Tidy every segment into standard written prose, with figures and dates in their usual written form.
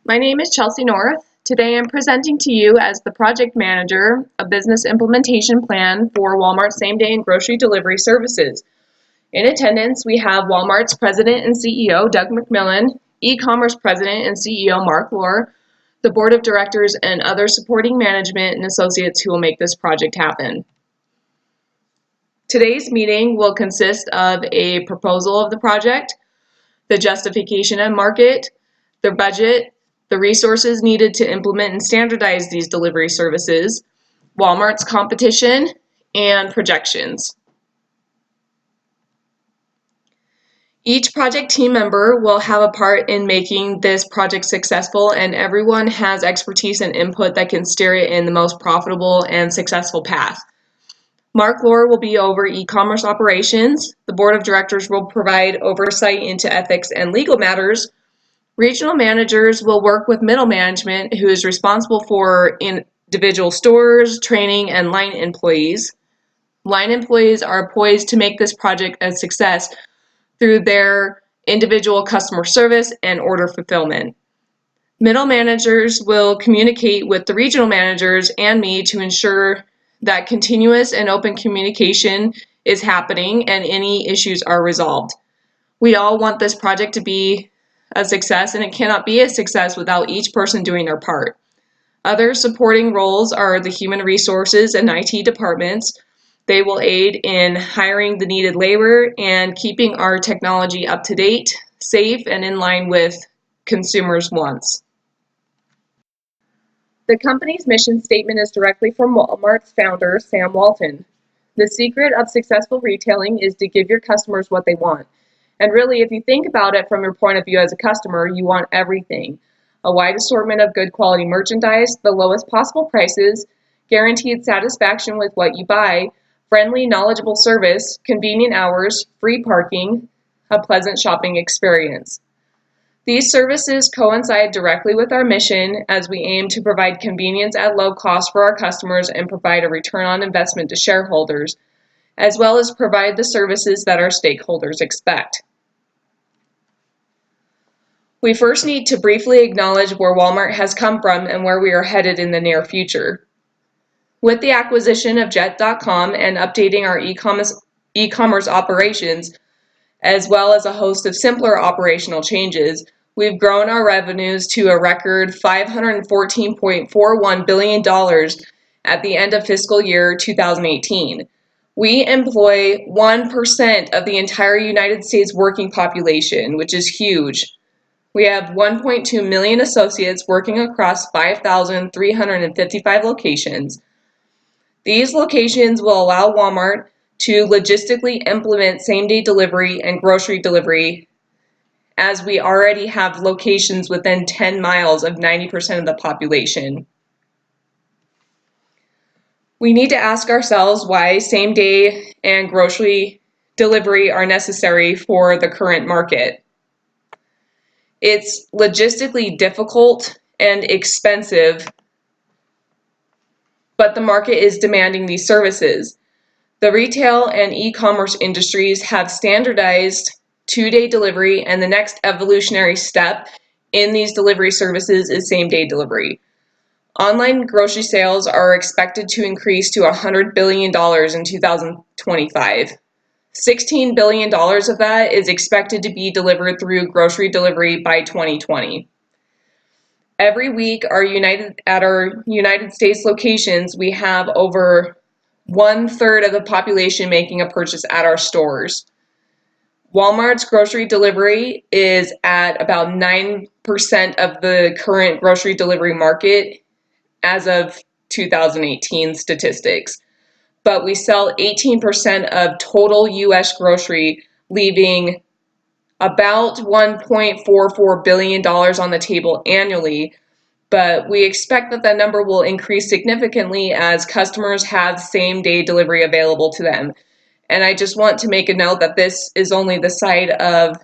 My name is Chelsea North. Today I'm presenting to you as the project manager, a business implementation plan for Walmart's same-day and grocery delivery services. In attendance, we have Walmart's president and CEO, Doug McMillan, e-commerce president and CEO, Mark Lohr, the board of directors, and other supporting management and associates who will make this project happen. Today's meeting will consist of a proposal of the project, the justification and market, the budget, the resources needed to implement and standardize these delivery services, Walmart's competition, and projections. Each project team member will have a part in making this project successful, and everyone has expertise and input that can steer it in the most profitable and successful path. Mark Lohr will be over e-commerce operations. The board of directors will provide oversight into ethics and legal matters. Regional managers will work with middle management, who is responsible for individual stores, training, and line employees. Line employees are poised to make this project a success through their individual customer service and order fulfillment. Middle managers will communicate with the regional managers and me to ensure that continuous and open communication is happening and any issues are resolved. We all want this project to be a success, and it cannot be a success without each person doing their part. Other supporting roles are the human resources and IT departments. They will aid in hiring the needed labor and keeping our technology up to date, safe, and in line with consumers' wants. The company's mission statement is directly from Walmart's founder, Sam Walton. The secret of successful retailing is to give your customers what they want. And really, if you think about it from your point of view as a customer, you want everything. A wide assortment of good quality merchandise, the lowest possible prices, guaranteed satisfaction with what you buy, friendly, knowledgeable service, convenient hours, free parking, a pleasant shopping experience. These services coincide directly with our mission as we aim to provide convenience at low cost for our customers and provide a return on investment to shareholders, as well as provide the services that our stakeholders expect. We first need to briefly acknowledge where Walmart has come from and where we are headed in the near future. With the acquisition of Jet.com and updating our e-commerce operations, as well as a host of simpler operational changes, we've grown our revenues to a record $514.41 billion at the end of fiscal year 2018. We employ 1% of the entire United States working population, which is huge. We have 1.2 million associates working across 5,355 locations. These locations will allow Walmart to logistically implement same-day delivery and grocery delivery, as we already have locations within 10 miles of 90% of the population. We need to ask ourselves why same-day and grocery delivery are necessary for the current market. It's logistically difficult and expensive, but the market is demanding these services. The retail and e-commerce industries have standardized two-day delivery, and the next evolutionary step in these delivery services is same-day delivery. Online grocery sales are expected to increase to $100 billion in 2025. $16 billion of that is expected to be delivered through grocery delivery by 2020. Every week, at our United States locations, we have over 1/3 of the population making a purchase at our stores. Walmart's grocery delivery is at about 9% of the current grocery delivery market as of 2018 statistics. But we sell 18% of total U.S. grocery, leaving about $1.44 billion on the table annually. But we expect that number will increase significantly as customers have same-day delivery available to them. And I just want to make a note that this is only the side of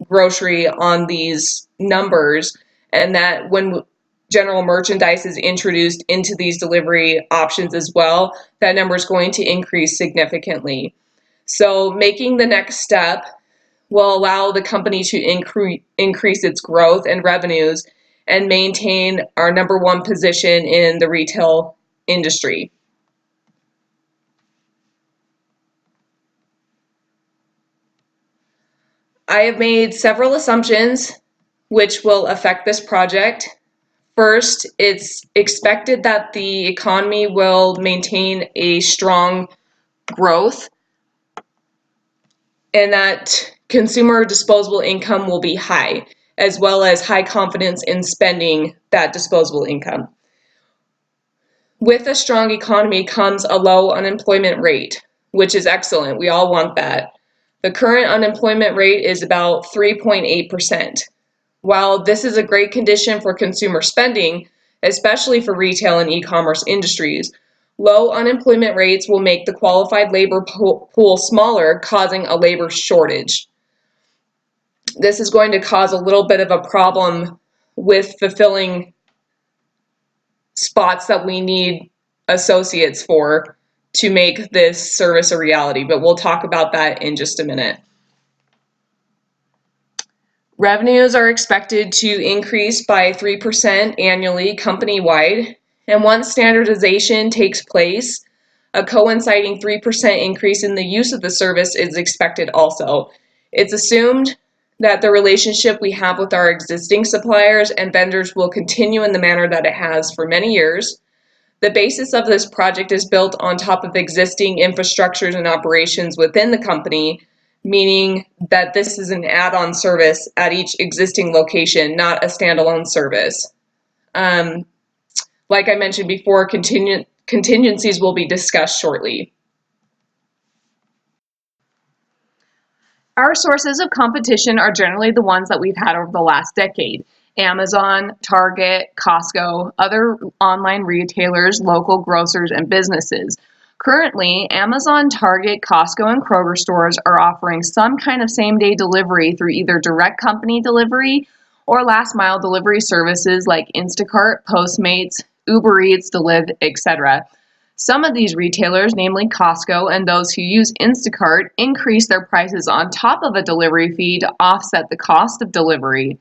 grocery on these numbers, and that when general merchandise is introduced into these delivery options as well, that number is going to increase significantly. So making the next step will allow the company to increase its growth and revenues and maintain our #1 position in the retail industry. I have made several assumptions which will affect this project. First, it's expected that the economy will maintain a strong growth and that consumer disposable income will be high, as well as high confidence in spending that disposable income. With a strong economy comes a low unemployment rate, which is excellent. We all want that. The current unemployment rate is about 3.8%. While this is a great condition for consumer spending, especially for retail and e-commerce industries, low unemployment rates will make the qualified labor pool smaller, causing a labor shortage. This is going to cause a little bit of a problem with fulfilling spots that we need associates for to make this service a reality, but we'll talk about that in just a minute. Revenues are expected to increase by 3% annually company-wide, and once standardization takes place, a coinciding 3% increase in the use of the service is expected also. It's assumed that the relationship we have with our existing suppliers and vendors will continue in the manner that it has for many years. The basis of this project is built on top of existing infrastructures and operations within the company, meaning that this is an add-on service at each existing location, not a standalone service. Like I mentioned before, contingencies will be discussed shortly. Our sources of competition are generally the ones that we've had over the last decade. Amazon, Target, Costco, other online retailers, local grocers, and businesses. Currently, Amazon, Target, Costco, and Kroger stores are offering some kind of same-day delivery through either direct company delivery or last-mile delivery services like Instacart, Postmates, Uber Eats, Deliv, etc. Some of these retailers, namely Costco and those who use Instacart, increase their prices on top of a delivery fee to offset the cost of delivery.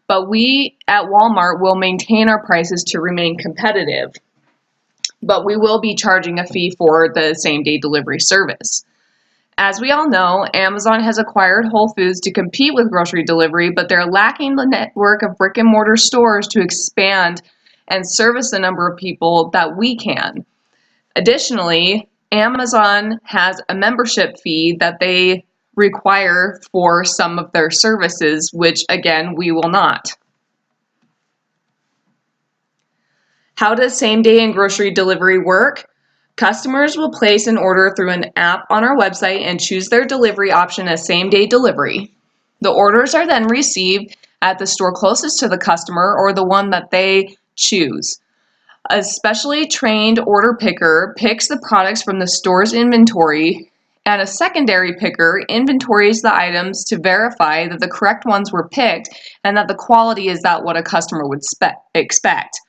But we at Walmart will maintain our prices to remain competitive. But we will be charging a fee for the same-day delivery service. As we all know, Amazon has acquired Whole Foods to compete with grocery delivery, but they're lacking the network of brick-and-mortar stores to expand and service the number of people that we can. Additionally, Amazon has a membership fee that they require for some of their services, which again, we will not. How does same-day and grocery delivery work? Customers will place an order through an app on our website and choose their delivery option as same-day delivery. The orders are then received at the store closest to the customer or the one that they choose. A specially trained order picker picks the products from the store's inventory, and a secondary picker inventories the items to verify that the correct ones were picked and that the quality is that what a customer would expect.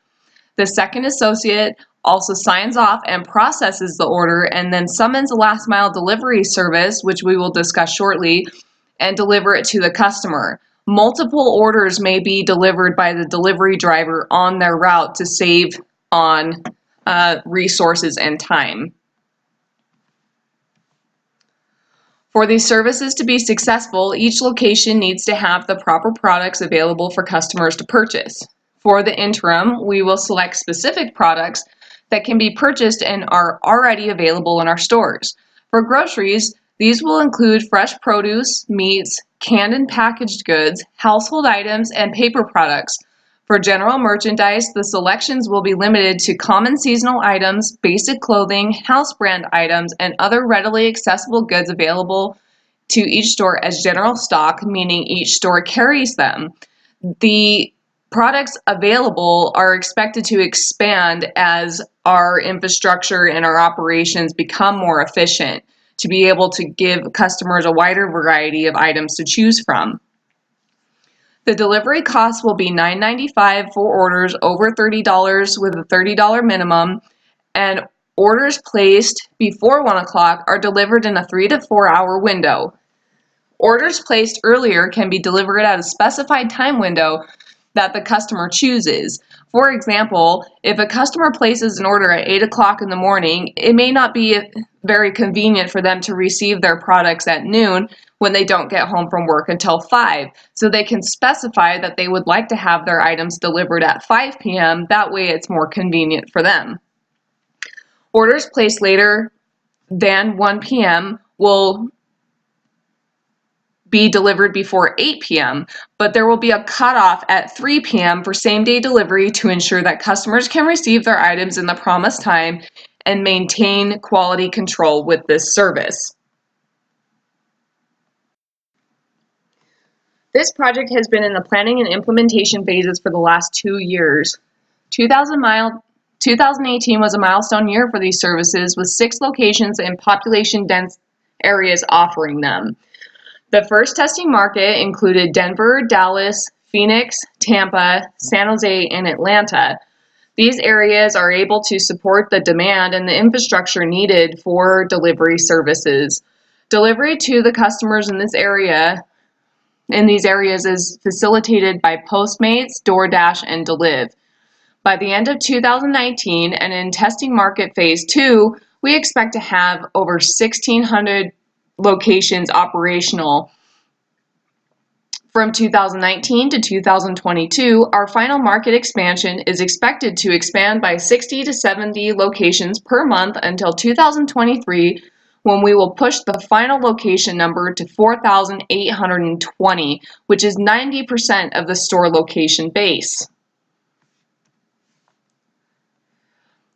The second associate also signs off and processes the order and then summons a last mile delivery service, which we will discuss shortly, and deliver it to the customer. Multiple orders may be delivered by the delivery driver on their route to save on resources and time. For these services to be successful, each location needs to have the proper products available for customers to purchase. For the interim, we will select specific products that can be purchased and are already available in our stores. For groceries, these will include fresh produce, meats, canned and packaged goods, household items, and paper products. For general merchandise, the selections will be limited to common seasonal items, basic clothing, house brand items, and other readily accessible goods available to each store as general stock, meaning each store carries them. The products available are expected to expand as our infrastructure and our operations become more efficient to be able to give customers a wider variety of items to choose from. The delivery cost will be $9.95 for orders over $30 with a $30 minimum, and orders placed before 1 o'clock are delivered in a 3 to 4 hour window. Orders placed earlier can be delivered at a specified time window, that the customer chooses. For example, if a customer places an order at 8 o'clock in the morning, it may not be very convenient for them to receive their products at noon when they don't get home from work until 5. So they can specify that they would like to have their items delivered at 5 p.m. That way it's more convenient for them. Orders placed later than 1 p.m. will be delivered before 8 p.m., but there will be a cutoff at 3 p.m. for same-day delivery to ensure that customers can receive their items in the promised time and maintain quality control with this service. This project has been in the planning and implementation phases for the last 2 years. 2018 was a milestone year for these services, with 6 locations in population-dense areas offering them. The first testing market included Denver, Dallas, Phoenix, Tampa, San Jose, and Atlanta. These areas are able to support the demand and the infrastructure needed for delivery services. Delivery to the customers in these areas is facilitated by Postmates, DoorDash, and Deliv. By the end of 2019 and in testing market phase 2, we expect to have over 1,600 locations operational. From 2019 to 2022, our final market expansion is expected to expand by 60 to 70 locations per month until 2023, when we will push the final location number to 4,820, which is 90% of the store location base.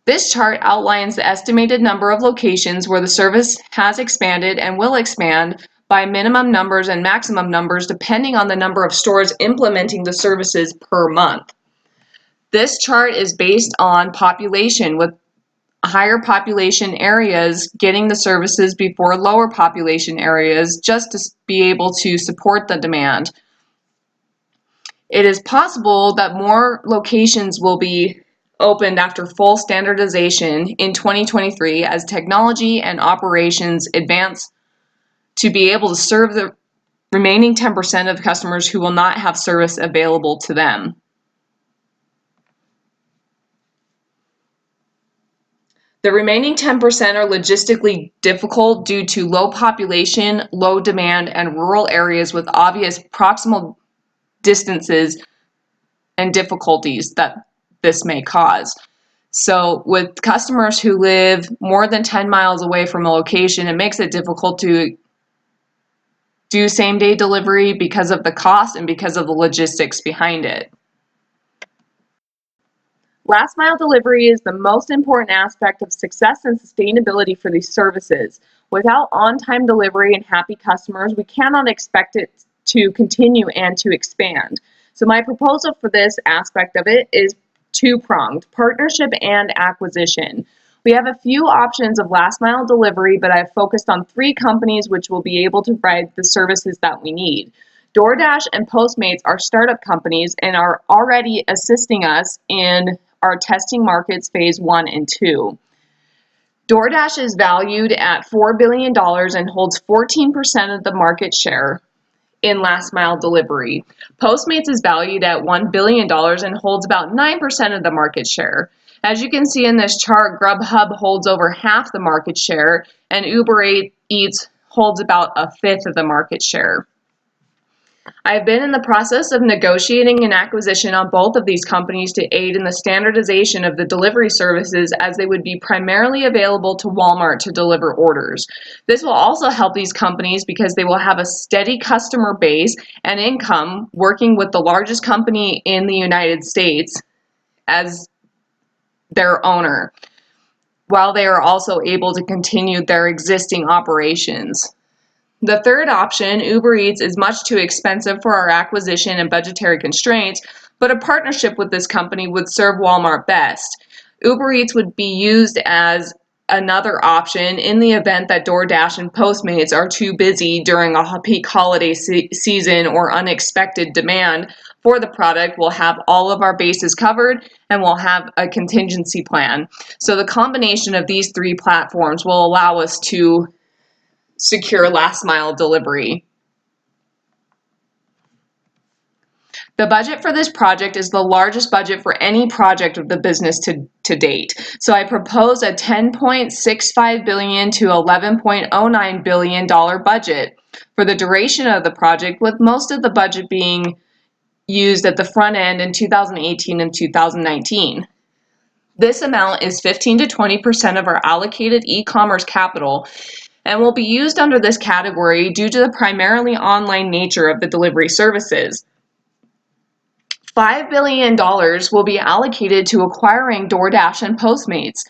This chart outlines the estimated number of locations where the service has expanded and will expand by minimum numbers and maximum numbers depending on the number of stores implementing the services per month. This chart is based on population, with higher population areas getting the services before lower population areas, just to be able to support the demand. It is possible that more locations will be opened after full standardization in 2023 as technology and operations advance to be able to serve the remaining 10% of customers who will not have service available to them. The remaining 10% are logistically difficult due to low population, low demand, and rural areas with obvious proximal distances and difficulties that this may cause. So with customers who live more than 10 miles away from a location, it makes it difficult to do same-day delivery because of the cost and because of the logistics behind it. Last mile delivery is the most important aspect of success and sustainability for these services. Without on-time delivery and happy customers, we cannot expect it to continue and to expand. So my proposal for this aspect of it is two-pronged: partnership and acquisition. We have a few options of last mile delivery, but I've focused on 3 companies which will be able to provide the services that we need. DoorDash and Postmates are startup companies and are already assisting us in our testing markets phase 1 and 2. DoorDash is valued at $4 billion and holds 14% of the market share in last mile delivery. Postmates is valued at $1 billion and holds about 9% of the market share. As you can see in this chart, Grubhub holds over half the market share, and Uber Eats holds about a fifth of the market share. I've been in the process of negotiating an acquisition on both of these companies to aid in the standardization of the delivery services, as they would be primarily available to Walmart to deliver orders. This will also help these companies because they will have a steady customer base and income working with the largest company in the United States as their owner, while they are also able to continue their existing operations. The third option, Uber Eats, is much too expensive for our acquisition and budgetary constraints, but a partnership with this company would serve Walmart best. Uber Eats would be used as another option in the event that DoorDash and Postmates are too busy during a peak holiday season or unexpected demand for the product. We'll have all of our bases covered and we'll have a contingency plan. So the combination of these 3 platforms will allow us to secure last mile delivery. The budget for this project is the largest budget for any project of the business to date. So I propose a $10.65 billion to $11.09 billion budget for the duration of the project, with most of the budget being used at the front end in 2018 and 2019. This amount is 15 to 20% of our allocated e-commerce capital and will be used under this category due to the primarily online nature of the delivery services. $5 billion will be allocated to acquiring DoorDash and Postmates.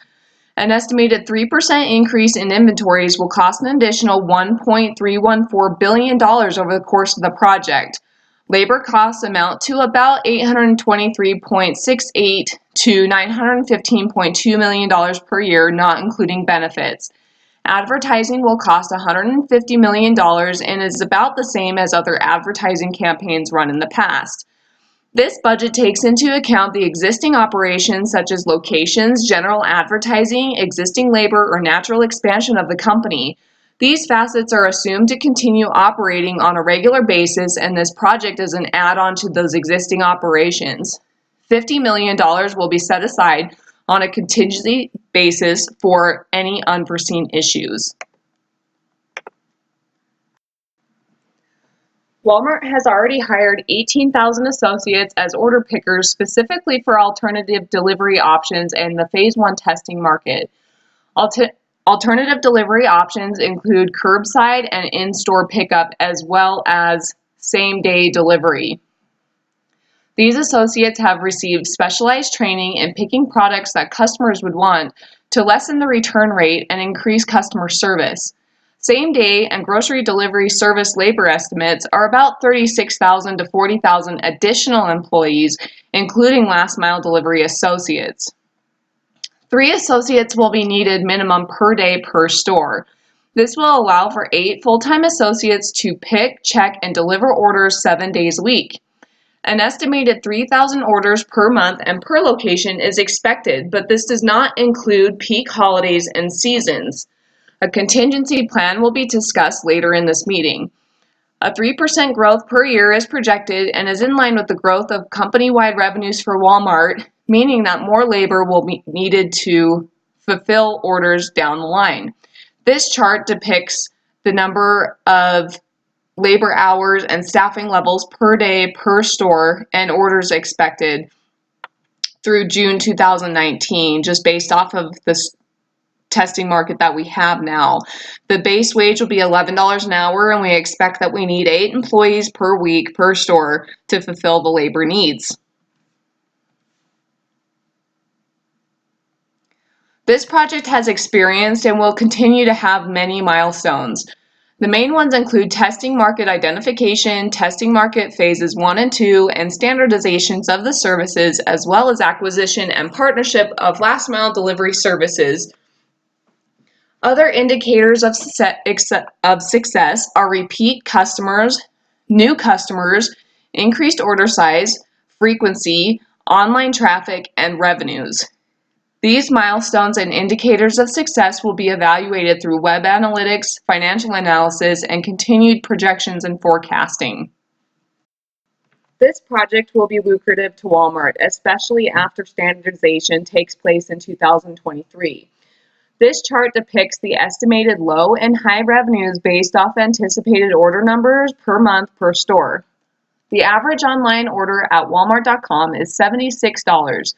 An estimated 3% increase in inventories will cost an additional $1.314 billion over the course of the project. Labor costs amount to about $823.68 to $915.2 million per year, not including benefits. Advertising will cost $150 million and is about the same as other advertising campaigns run in the past. This budget takes into account the existing operations such as locations, general advertising, existing labor, or natural expansion of the company. These facets are assumed to continue operating on a regular basis, and this project is an add-on to those existing operations. $50 million will be set aside on a contingency basis for any unforeseen issues. Walmart has already hired 18,000 associates as order pickers specifically for alternative delivery options in the Phase 1 testing market. Alternative delivery options include curbside and in-store pickup, as well as same-day delivery. These associates have received specialized training in picking products that customers would want to lessen the return rate and increase customer service. Same-day and grocery delivery service labor estimates are about 36,000 to 40,000 additional employees, including last-mile delivery associates. 3 associates will be needed minimum per day per store. This will allow for 8 full-time associates to pick, check, and deliver orders 7 days a week. An estimated 3,000 orders per month and per location is expected, but this does not include peak holidays and seasons. A contingency plan will be discussed later in this meeting. A 3% growth per year is projected and is in line with the growth of company-wide revenues for Walmart, meaning that more labor will be needed to fulfill orders down the line. This chart depicts the number of labor hours and staffing levels per day per store and orders expected through June 2019, just based off of this testing market that we have now. The base wage will be $11 an hour, and we expect that we need 8 employees per week per store to fulfill the labor needs. This project has experienced and will continue to have many milestones. The main ones include testing market identification, testing market phases 1 and 2, and standardizations of the services, as well as acquisition and partnership of last-mile delivery services. Other indicators of success are repeat customers, new customers, increased order size, frequency, online traffic, and revenues. These milestones and indicators of success will be evaluated through web analytics, financial analysis, and continued projections and forecasting. This project will be lucrative to Walmart, especially after standardization takes place in 2023. This chart depicts the estimated low and high revenues based off anticipated order numbers per month per store. The average online order at walmart.com is $76,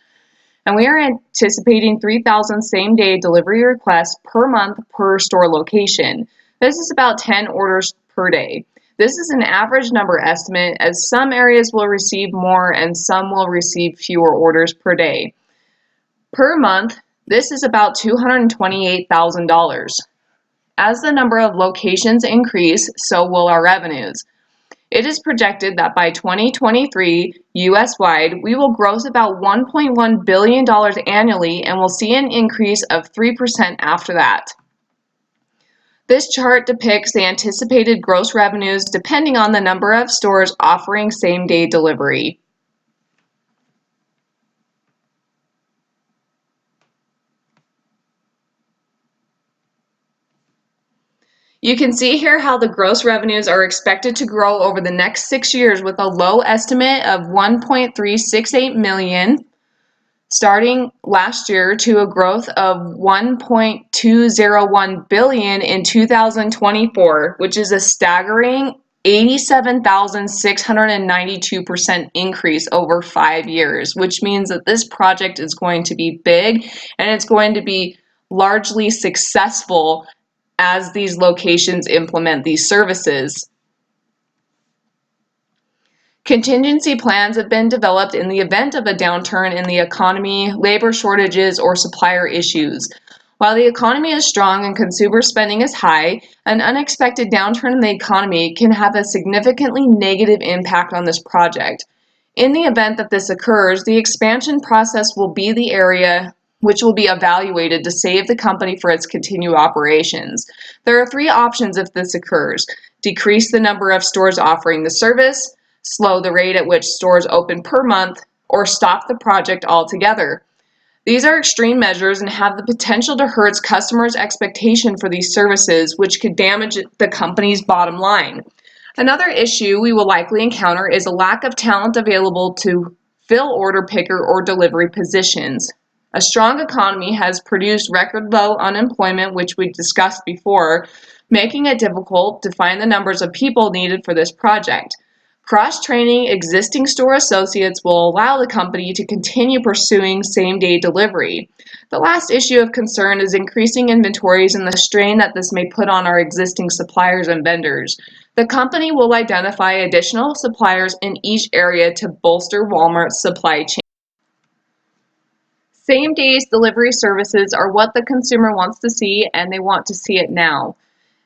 and we are anticipating 3,000 same-day delivery requests per month per store location. This is about 10 orders per day. This is an average number estimate, as some areas will receive more and some will receive fewer orders per day. Per month, this is about $228,000. As the number of locations increase, so will our revenues. It is projected that by 2023, US-wide, we will gross about $1.1 billion annually and will see an increase of 3% after that. This chart depicts the anticipated gross revenues depending on the number of stores offering same-day delivery. You can see here how the gross revenues are expected to grow over the next 6 years with a low estimate of 1.368 million starting last year to a growth of 1.201 billion in 2024, which is a staggering 87,692% increase over 5 years, which means that this project is going to be big and it's going to be largely successful as these locations implement these services. Contingency plans have been developed in the event of a downturn in the economy, labor shortages, or supplier issues. While the economy is strong and consumer spending is high, an unexpected downturn in the economy can have a significantly negative impact on this project. In the event that this occurs, the expansion process will be the area which will be evaluated to save the company for its continued operations. There are 3 options if this occurs: decrease the number of stores offering the service, slow the rate at which stores open per month, or stop the project altogether. These are extreme measures and have the potential to hurt customers' expectation for these services, which could damage the company's bottom line. Another issue we will likely encounter is a lack of talent available to fill order picker or delivery positions. A strong economy has produced record low unemployment, which we discussed before, making it difficult to find the numbers of people needed for this project. Cross-training existing store associates will allow the company to continue pursuing same-day delivery. The last issue of concern is increasing inventories and the strain that this may put on our existing suppliers and vendors. The company will identify additional suppliers in each area to bolster Walmart's supply chain. Same-day delivery services are what the consumer wants to see, and they want to see it now.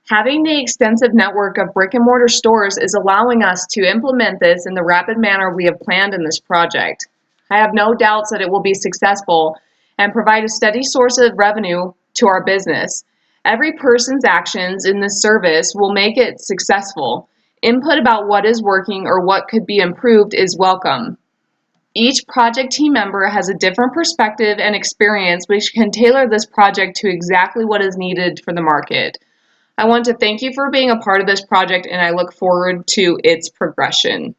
Having the extensive network of brick-and-mortar stores is allowing us to implement this in the rapid manner we have planned in this project. I have no doubts that it will be successful and provide a steady source of revenue to our business. Every person's actions in this service will make it successful. Input about what is working or what could be improved is welcome. Each project team member has a different perspective and experience which can tailor this project to exactly what is needed for the market. I want to thank you for being a part of this project, and I look forward to its progression.